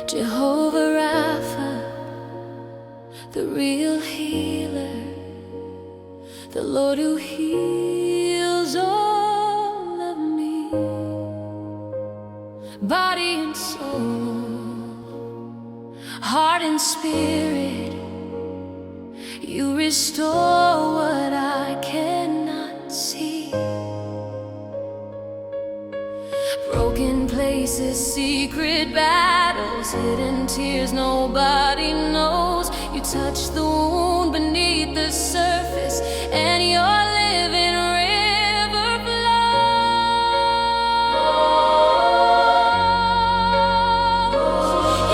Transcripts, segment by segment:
Jehovah Rapha, the real healer, the Lord who heals all of me, body and soul, heart and spirit. You restore what I cannot see. Broken places, secret battles, hidden tears nobody knows. You touch the wound beneath the surface, and your living river flows.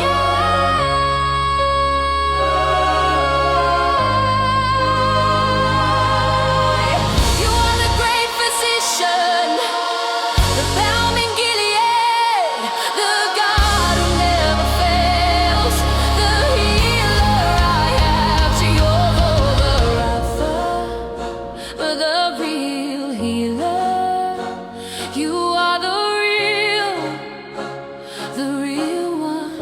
Yeah. You are the great physician, the balm in Gilead, the God who never fails, the healer I have, Jehovah Rapha, the real healer. You are the real one.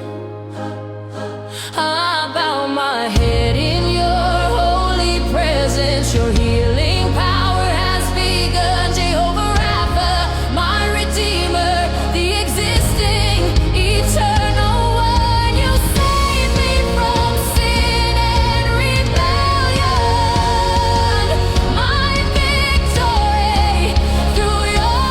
I bow my head in your holy presence. Your healing power has begun. Jehovah Rapha, my Redeemer, the existing, eternal one. You save me from sin and rebellion. My victory through your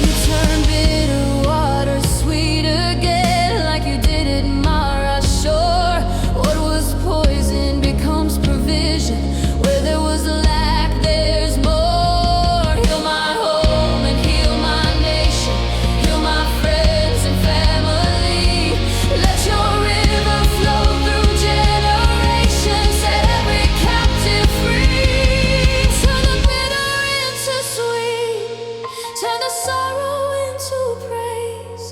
You turn bitter water sweet again, like you did at Marah shore. What was poison becomes provision. Where there was lack, there's more. Heal my home and heal my nation. Heal my friends and family. Let your river flow through generations. Set every captive free. Turn the bitter into sweet. Turn the sorrow into praise.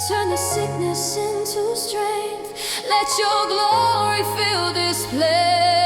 Turn the sickness into strength. Let your glory fill this place.